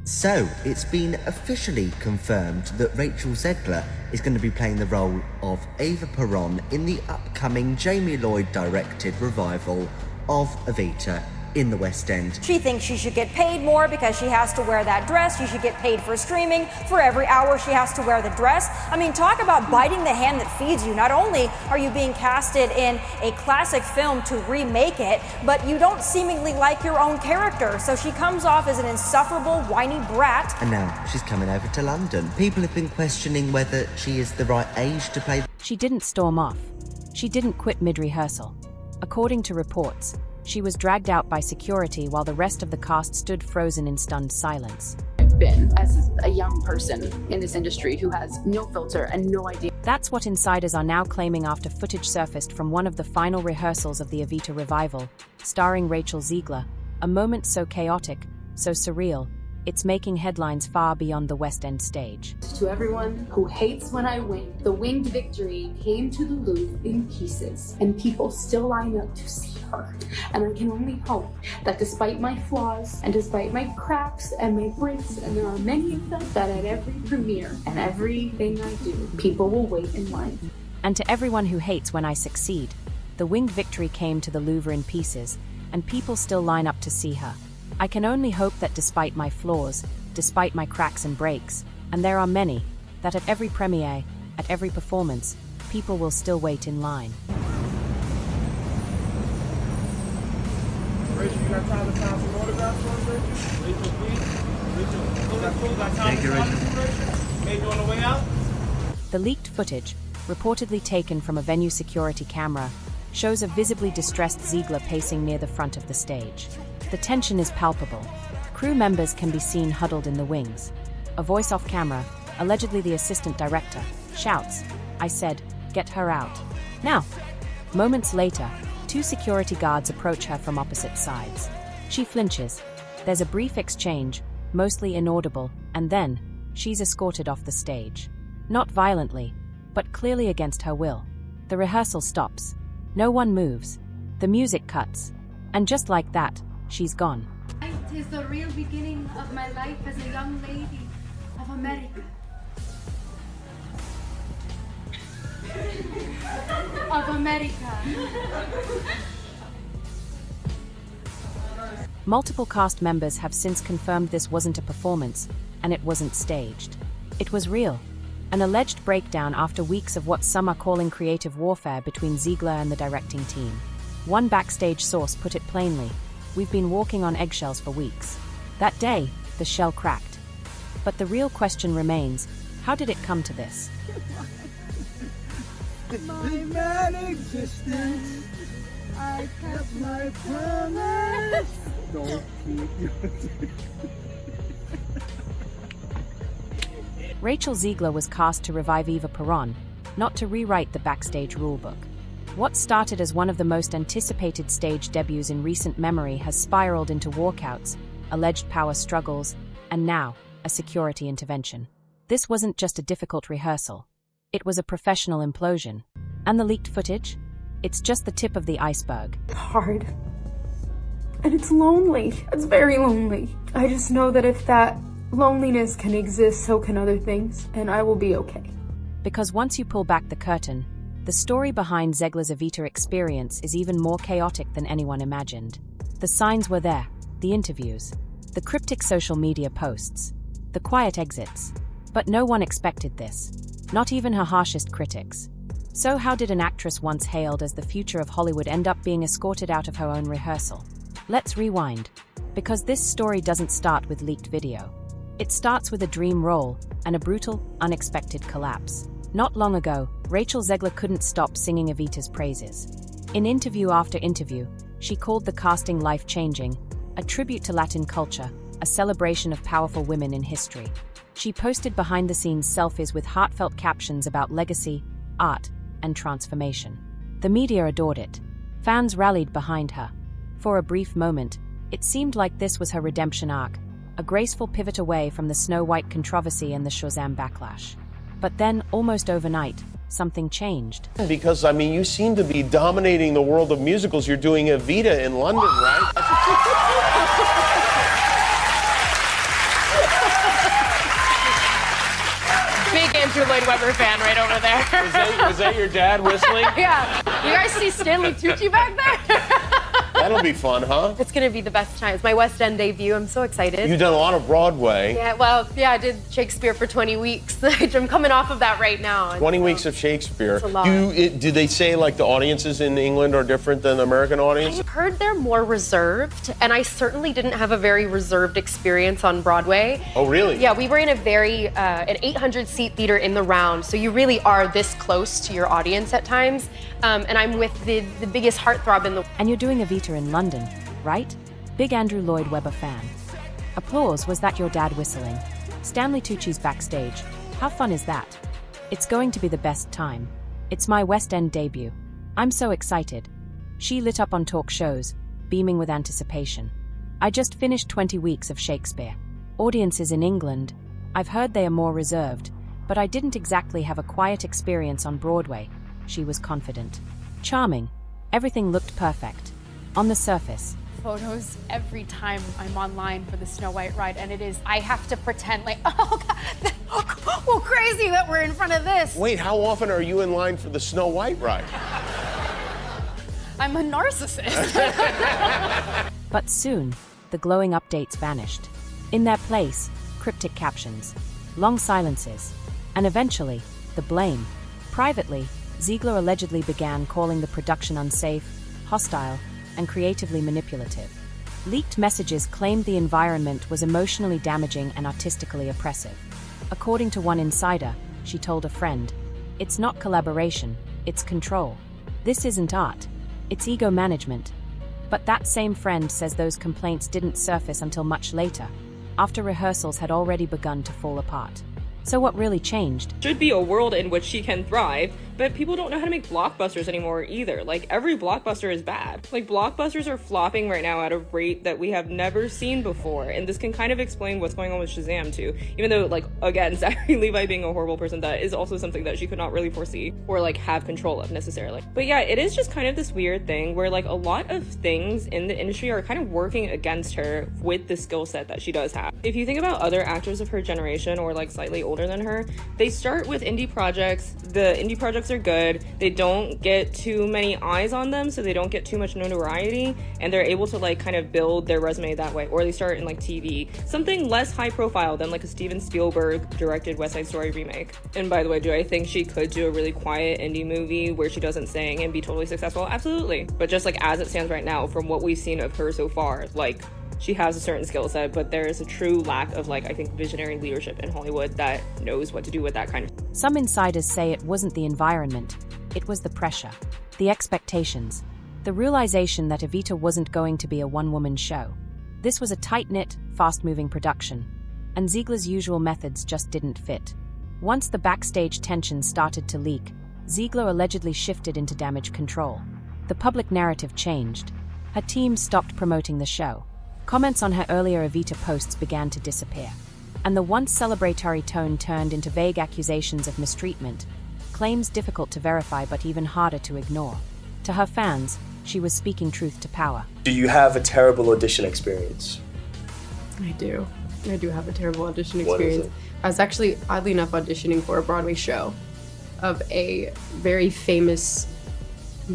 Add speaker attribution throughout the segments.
Speaker 1: So, it's been officially confirmed that Rachel Zegler is going to be playing the role of Eva Peron in the upcoming Jamie Lloyd-directed revival of Evita in the West End.
Speaker 2: She thinks she should get paid more because she has to wear that dress. She should get paid for streaming. For every hour she has to wear the dress. I mean, talk about biting the hand that feeds you. Not only are you being casted in a classic film to remake it, but you don't seemingly like your own character. So she comes off as an insufferable, whiny brat.
Speaker 1: And now she's coming over to London. People have been questioning whether she is the right age to play.
Speaker 3: She didn't storm off. She didn't quit mid-rehearsal. According to reports, she was dragged out by security while the rest of the cast stood frozen in stunned silence.
Speaker 4: I've been, as a young person in this industry who has no filter and no idea.
Speaker 3: That's what insiders are now claiming after footage surfaced from one of the final rehearsals of the Evita revival, starring Rachel Zegler, a moment so chaotic, so surreal, it's making headlines far beyond the West End stage.
Speaker 4: To everyone who hates when I win, the winged victory came to the Louvre in pieces, and people still line up to see her. And I can only hope that despite my flaws, and despite my cracks and my breaks, and there are many of them, that at every premiere and everything I do, people will wait in line.
Speaker 3: And to everyone who hates when I succeed, the winged victory came to the Louvre in pieces, and people still line up to see her. I can only hope that despite my flaws, despite my cracks and breaks, and there are many, that at every premiere, at every performance, people will still wait in line.
Speaker 5: Rachel, you got time to sign some autographs for us, Rachel? Rachel, please. Rachel, you got time to sign some, Rachel? Maybe on the way out?
Speaker 3: The leaked footage, reportedly taken from a venue security camera, shows a visibly distressed Zegler pacing near the front of the stage. The tension is palpable. Crew members can be seen huddled in the wings. A voice off camera, allegedly the assistant director, shouts, "I said, get her out. Now!" Moments later, two security guards approach her from opposite sides. She flinches. There's a brief exchange, mostly inaudible, and then, she's escorted off the stage. Not violently, but clearly against her will. The rehearsal stops. No one moves. The music cuts. And just like that, she's gone.
Speaker 6: It is the real beginning of my life as a young lady of America. Of America.
Speaker 3: Multiple cast members have since confirmed this wasn't a performance, and it wasn't staged. It was real. An alleged breakdown after weeks of what some are calling creative warfare between Zegler and the directing team. One backstage source put it plainly, "We've been walking on eggshells for weeks." That day, the shell cracked. But the real question remains, how did it come to this?
Speaker 5: My mad existence, I kept my promise. Don't keep
Speaker 3: Rachel Zegler was cast to revive Eva Peron, not to rewrite the backstage rulebook. What started as one of the most anticipated stage debuts in recent memory has spiraled into walkouts, alleged power struggles, and now, a security intervention. This wasn't just a difficult rehearsal. It was a professional implosion. And the leaked footage? It's just the tip of the iceberg.
Speaker 7: It's hard. And it's lonely. It's very lonely. I just know that if that loneliness can exist, so can other things, and I will be okay.
Speaker 3: Because once you pull back the curtain, the story behind Zegler's Evita experience is even more chaotic than anyone imagined. The signs were there, the interviews, the cryptic social media posts, the quiet exits. But no one expected this, not even her harshest critics. So how did an actress once hailed as the future of Hollywood end up being escorted out of her own rehearsal? Let's rewind, because this story doesn't start with leaked video. It starts with a dream role and a brutal, unexpected collapse. Not long ago, Rachel Zegler couldn't stop singing Evita's praises. In interview after interview, she called the casting life-changing, a tribute to Latin culture, a celebration of powerful women in history. She posted behind-the-scenes selfies with heartfelt captions about legacy, art, and transformation. The media adored it. Fans rallied behind her. For a brief moment, it seemed like this was her redemption arc, a graceful pivot away from the Snow White controversy and the Shazam backlash. But then, almost overnight, something changed.
Speaker 8: Because, I mean, you seem to be dominating the world of musicals. You're doing Evita in London, right?
Speaker 9: Andrew Lloyd Webber fan right over there.
Speaker 8: Was that your dad whistling?
Speaker 9: Yeah. You guys see Stanley Tucci back there?
Speaker 8: That'll be fun, huh?
Speaker 9: It's gonna be the best time. It's my West End debut. I'm so excited.
Speaker 8: You've done a lot of Broadway.
Speaker 9: Yeah, well, yeah, I did Shakespeare for 20 weeks. I'm coming off of that right now.
Speaker 8: 20 weeks of Shakespeare.
Speaker 9: That's a lot.
Speaker 8: Do they say like the audiences in England are different than the American audience?
Speaker 9: I've heard they're more reserved, and I certainly didn't have a very reserved experience on Broadway.
Speaker 8: Oh, really?
Speaker 9: Yeah, we were in a an 800-seat theater in the round, so you really are this close to your audience at times. And I'm with the biggest heartthrob in the...
Speaker 3: And you're doing Evita in London, right? Big Andrew Lloyd Webber fan. Applause. Was that your dad whistling? Stanley Tucci's backstage. How fun is that? It's going to be the best time. It's my West End debut. I'm so excited. She lit up on talk shows, beaming with anticipation. I just finished 20 weeks of Shakespeare. Audiences in England, I've heard they are more reserved, but I didn't exactly have a quiet experience on Broadway. She was confident. Charming. Everything looked perfect. On the surface.
Speaker 10: Photos every time I'm online for the Snow White ride, and it is, I have to pretend like, oh God, well, crazy that we're in front of this.
Speaker 8: Wait, how often are you in line for the Snow White ride?
Speaker 10: I'm a narcissist.
Speaker 3: But soon, the glowing updates vanished. In their place, cryptic captions, long silences, and eventually, the blame. Privately, Zegler allegedly began calling the production unsafe, hostile, and creatively manipulative. Leaked messages claimed the environment was emotionally damaging and artistically oppressive. According to one insider, she told a friend, "It's not collaboration, it's control. This isn't art, it's ego management." But that same friend says those complaints didn't surface until much later, after rehearsals had already begun to fall apart. So what really changed?
Speaker 11: Should be a world in which she can thrive, but people don't know how to make blockbusters anymore either. Like, every blockbuster is bad. Like, blockbusters are flopping right now at a rate that we have never seen before, and this can kind of explain what's going on with Shazam too. Even though, like, again, Zachary Levi being a horrible person, that is also something that she could not really foresee or, like, have control of necessarily. But yeah, it is just kind of this weird thing where, like, a lot of things in the industry are kind of working against her with the skill set that she does have. If you think about other actors of her generation or, like, slightly older than her, they start with indie projects. The indie projects are good. They don't get too many eyes on them, so they don't get too much notoriety, and they're able to, like, kind of build their resume that way. Or they start in, like, TV. Something less high profile than, like, a Steven Spielberg directed West Side Story remake. And by the way, do I think she could do a really quiet indie movie where she doesn't sing and be totally successful? Absolutely. But just, like, as it stands right now, from what we've seen of her so far, like, she has a certain skill set, but there is a true lack of, like, I think, visionary leadership in Hollywood that knows what to do with that kind of.
Speaker 3: Some insiders say it wasn't the environment, it was the pressure, the expectations, the realization that Evita wasn't going to be a one-woman show. This was a tight-knit, fast-moving production, and Zegler's usual methods just didn't fit. Once the backstage tension started to leak, Zegler allegedly shifted into damage control. The public narrative changed. Her team stopped promoting the show. Comments on her earlier Evita posts began to disappear, and the once celebratory tone turned into vague accusations of mistreatment, claims difficult to verify but even harder to ignore. To her fans, she was speaking truth to power.
Speaker 12: Do you have a terrible audition experience?
Speaker 7: I do. I do have a terrible audition
Speaker 12: What is
Speaker 7: experience.
Speaker 12: it?
Speaker 7: I was actually, oddly enough, auditioning for a Broadway show of a very famous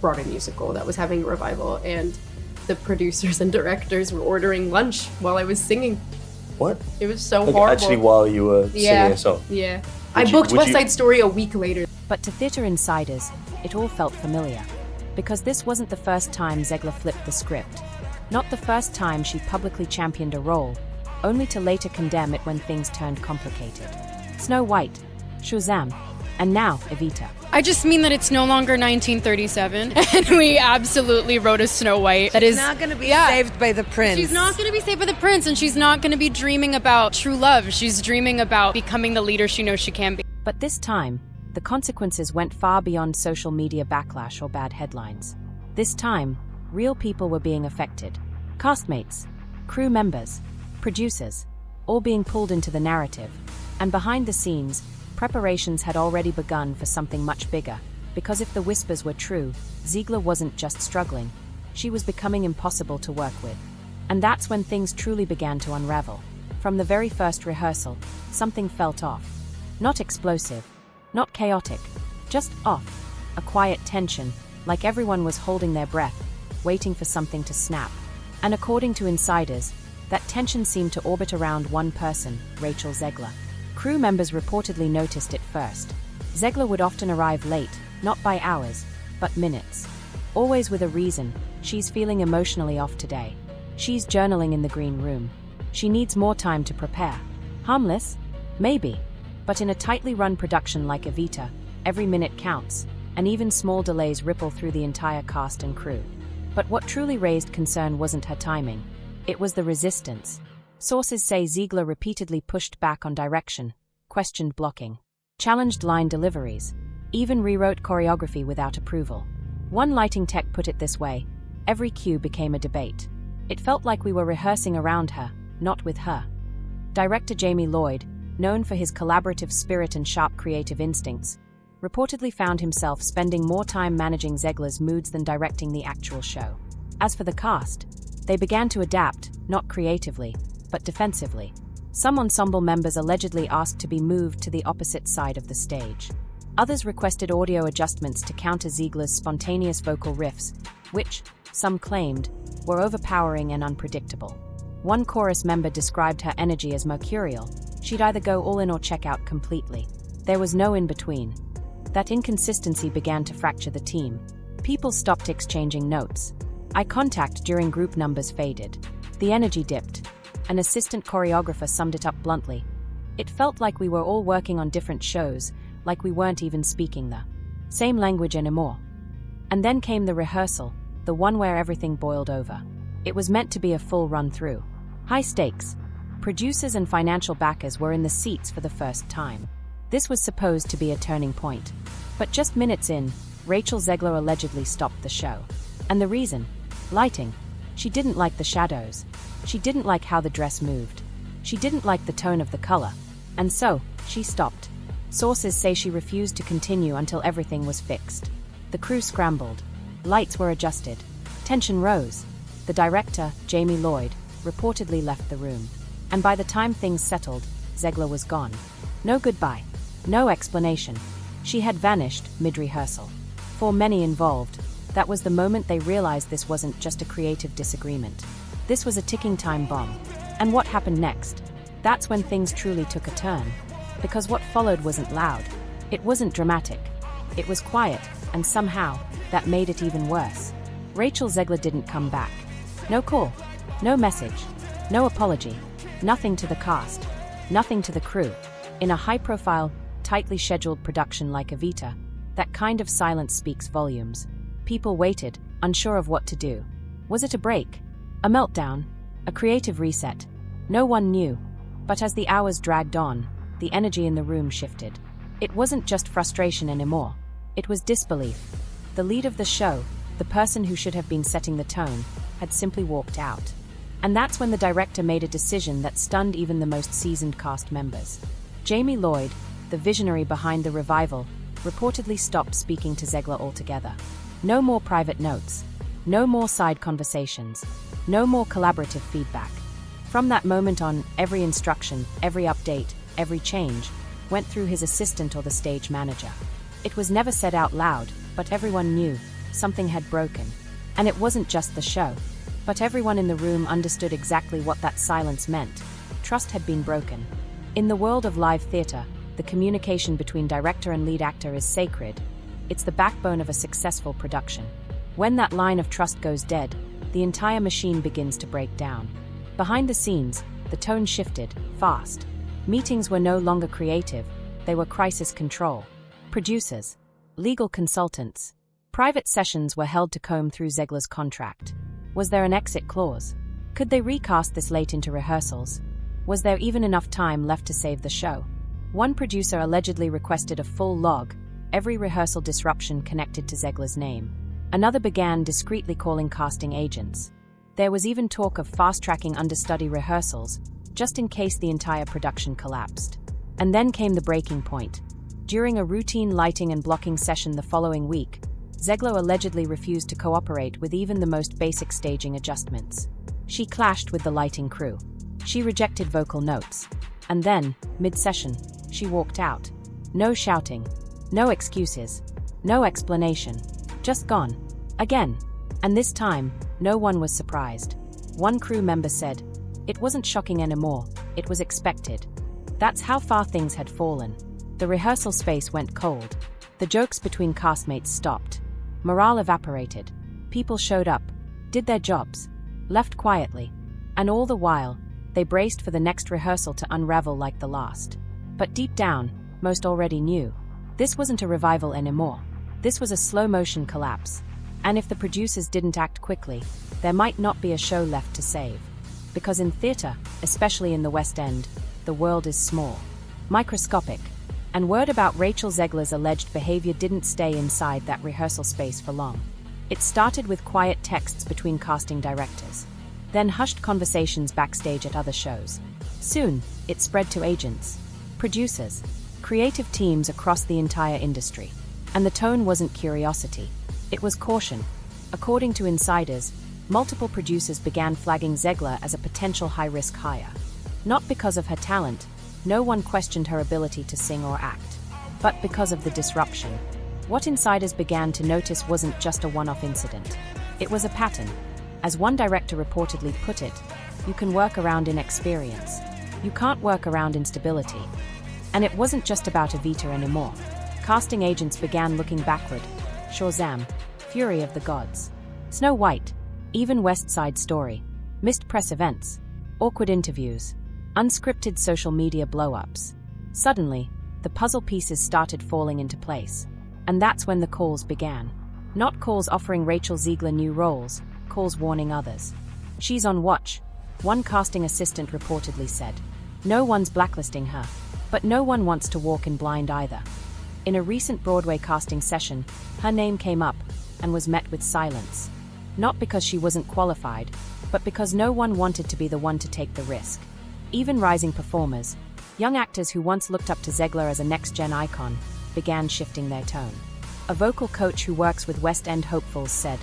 Speaker 7: Broadway musical that was having a revival, and the producers and directors were ordering lunch while I was singing.
Speaker 12: What?
Speaker 7: It was so
Speaker 12: Like,
Speaker 7: horrible.
Speaker 12: actually, while you were singing a song?
Speaker 7: Yeah.
Speaker 12: Would
Speaker 7: I
Speaker 12: you-
Speaker 7: booked
Speaker 12: would
Speaker 7: West
Speaker 12: you-
Speaker 7: Side Story a week later.
Speaker 3: But to theater insiders, it all felt familiar. Because this wasn't the first time Zegler flipped the script. Not the first time she publicly championed a role, only to later condemn it when things turned complicated. Snow White, Shazam, and now Evita.
Speaker 10: I just mean that it's no longer 1937, and we absolutely wrote a Snow White that is
Speaker 13: not going to be saved by the prince.
Speaker 10: She's not going to be saved by the prince, and she's not going to be dreaming about true love. She's dreaming about becoming the leader she knows she can be.
Speaker 3: But this time, the consequences went far beyond social media backlash or bad headlines. This time, real people were being affected. Castmates, crew members, producers, all being pulled into the narrative. And behind the scenes, preparations had already begun for something much bigger, because if the whispers were true, Zegler wasn't just struggling, she was becoming impossible to work with. And that's when things truly began to unravel. From the very first rehearsal, something felt off. Not explosive, Not chaotic, just off. A quiet tension, like everyone was holding their breath, waiting for something to snap. And according to insiders, that tension seemed to orbit around one person, Rachel Zegler. Crew members reportedly noticed it first. Zegler would often arrive late, not by hours, but minutes. Always with a reason. She's feeling emotionally off today. She's journaling in the green room. She needs more time to prepare. Harmless? Maybe. But in a tightly run production like Evita, every minute counts, and even small delays ripple through the entire cast and crew. But what truly raised concern wasn't her timing. It was the resistance. Sources say Zegler repeatedly pushed back on direction, questioned blocking, challenged line deliveries, even rewrote choreography without approval. One lighting tech put it this way: every cue became a debate. It felt like we were rehearsing around her, not with her. Director Jamie Lloyd, known for his collaborative spirit and sharp creative instincts, reportedly found himself spending more time managing Zegler's moods than directing the actual show. As for the cast, they began to adapt, not creatively, but defensively. Some ensemble members allegedly asked to be moved to the opposite side of the stage. Others requested audio adjustments to counter Zegler's spontaneous vocal riffs, which, some claimed, were overpowering and unpredictable. One chorus member described her energy as mercurial. She'd either go all in or check out completely. There was no in-between. That inconsistency began to fracture the team. People stopped exchanging notes. Eye contact during group numbers faded. The energy dipped. An assistant choreographer summed it up bluntly. It felt like we were all working on different shows, like we weren't even speaking the same language anymore. And then came the rehearsal, the one where everything boiled over. It was meant to be a full run-through. High stakes. Producers and financial backers were in the seats for the first time. This was supposed to be a turning point. But just minutes in, Rachel Zegler allegedly stopped the show. And the reason? Lighting. She didn't like the shadows. She didn't like how the dress moved. She didn't like the tone of the color. And so, she stopped. Sources say she refused to continue until everything was fixed. The crew scrambled. Lights were adjusted. Tension rose. The director, Jamie Lloyd, reportedly left the room. And by the time things settled, Zegler was gone. No goodbye. No explanation. She had vanished mid-rehearsal. For many involved, that was the moment they realized this wasn't just a creative disagreement. This was a ticking time bomb. And what happened next? That's when things truly took a turn. Because what followed wasn't loud. It wasn't dramatic. It was quiet, and somehow, that made it even worse. Rachel Zegler didn't come back. No call. No message. No apology. Nothing to the cast. Nothing to the crew. In a high-profile, tightly scheduled production like Evita, that kind of silence speaks volumes. People waited, unsure of what to do. Was it a break? A meltdown? A creative reset? No one knew. But as the hours dragged on, the energy in the room shifted. It wasn't just frustration anymore. It was disbelief. The lead of the show, the person who should have been setting the tone, had simply walked out. And that's when the director made a decision that stunned even the most seasoned cast members. Jamie Lloyd, the visionary behind the revival, reportedly stopped speaking to Zegler altogether. No more private notes. No more side conversations. No more collaborative feedback. From that moment on, every instruction, every update, every change, went through his assistant or the stage manager. It was never said out loud, but everyone knew something had broken. And it wasn't just the show. But everyone in the room understood exactly what that silence meant. Trust had been broken. In the world of live theater, the communication between director and lead actor is sacred. It's the backbone of a successful production. When that line of trust goes dead, the entire machine begins to break down. Behind the scenes, the tone shifted, fast. Meetings were no longer creative, they were crisis control. Producers, legal consultants, private sessions were held to comb through Zegler's contract. Was there an exit clause? Could they recast this late into rehearsals? Was there even enough time left to save the show? One producer allegedly requested a full log, every rehearsal disruption connected to Zegler's name. Another began discreetly calling casting agents. There was even talk of fast-tracking understudy rehearsals, just in case the entire production collapsed. And then came the breaking point. During a routine lighting and blocking session the following week, Zegler allegedly refused to cooperate with even the most basic staging adjustments. She clashed with the lighting crew. She rejected vocal notes. And then, mid-session, she walked out. No shouting, No excuses. No explanation. Just gone. Again. And this time, no one was surprised. One crew member said, "It wasn't shocking anymore, it was expected." That's how far things had fallen. The rehearsal space went cold. The jokes between castmates stopped. Morale evaporated. People showed up, did their jobs, left quietly. And all the while, they braced for the next rehearsal to unravel like the last. But deep down, most already knew. This wasn't a revival anymore. This was a slow-motion collapse. And if the producers didn't act quickly, there might not be a show left to save. Because in theater, especially in the West End, the world is small, microscopic, and word about Rachel Zegler's alleged behavior didn't stay inside that rehearsal space for long. It started with quiet texts between casting directors, then hushed conversations backstage at other shows. Soon, it spread to agents, producers, creative teams across the entire industry. And the tone wasn't curiosity, it was caution. According to insiders, multiple producers began flagging Zegler as a potential high-risk hire. Not because of her talent, no one questioned her ability to sing or act, but because of the disruption. What insiders began to notice wasn't just a one-off incident. It was a pattern. As one director reportedly put it, "You can work around inexperience. You can't work around instability." And it wasn't just about Evita anymore. Casting agents began looking backward. Shazam, Fury of the Gods, Snow White, even West Side Story, missed press events, awkward interviews, unscripted social media blow-ups. Suddenly, the puzzle pieces started falling into place. And that's when the calls began. Not calls offering Rachel Zegler new roles, calls warning others. "She's on watch," one casting assistant reportedly said. "No one's blacklisting her, but no one wants to walk in blind either." In a recent Broadway casting session, her name came up and was met with silence. Not because she wasn't qualified, but because no one wanted to be the one to take the risk. Even rising performers, young actors who once looked up to Zegler as a next-gen icon, began shifting their tone. A vocal coach who works with West End hopefuls said,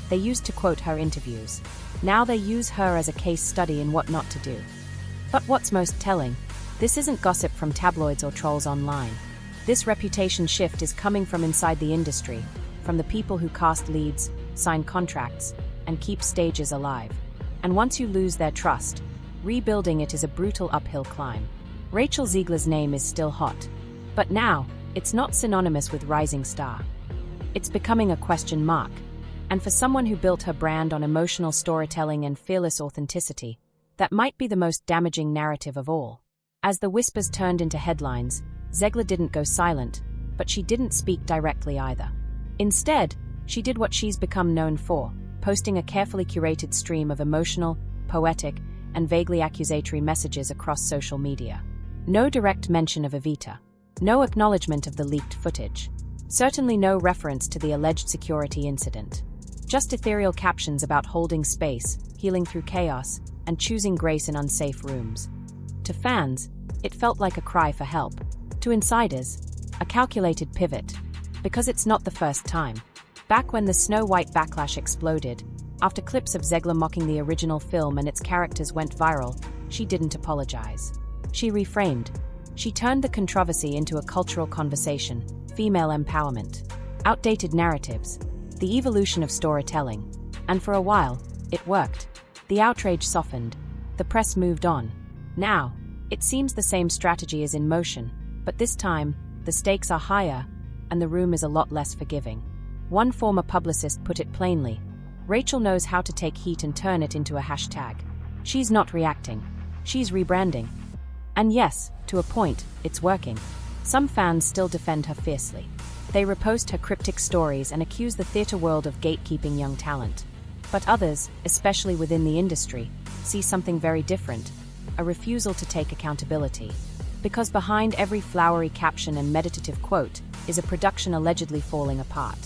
Speaker 3: "They used to quote her interviews. Now they use her as a case study in what not to do." But what's most telling, this isn't gossip from tabloids or trolls online. This reputation shift is coming from inside the industry, from the people who cast leads, sign contracts, and keep stages alive. And once you lose their trust, rebuilding it is a brutal uphill climb. Rachel Zegler's name is still hot, but now, it's not synonymous with rising star. It's becoming a question mark. And for someone who built her brand on emotional storytelling and fearless authenticity, that might be the most damaging narrative of all. As the whispers turned into headlines, Zegler didn't go silent, but she didn't speak directly either. Instead, she did what she's become known for, posting a carefully curated stream of emotional, poetic, and vaguely accusatory messages across social media. No direct mention of Evita. No acknowledgement of the leaked footage. Certainly no reference to the alleged security incident. Just ethereal captions about holding space, healing through chaos, and choosing grace in unsafe rooms. To fans, it felt like a cry for help. To insiders, a calculated pivot. Because it's not the first time. Back when the Snow White backlash exploded, after clips of Zegler mocking the original film and its characters went viral, she didn't apologize. She reframed. She turned the controversy into a cultural conversation, female empowerment, outdated narratives, the evolution of storytelling. And for a while, it worked. The outrage softened. The press moved on. Now, it seems the same strategy is in motion, but this time, the stakes are higher, and the room is a lot less forgiving. One former publicist put it plainly, "Rachel knows how to take heat and turn it into a hashtag. She's not reacting. She's rebranding." And yes, to a point, it's working. Some fans still defend her fiercely. They repost her cryptic stories and accuse the theater world of gatekeeping young talent. But others, especially within the industry, see something very different, a refusal to take accountability. Because behind every flowery caption and meditative quote is a production allegedly falling apart.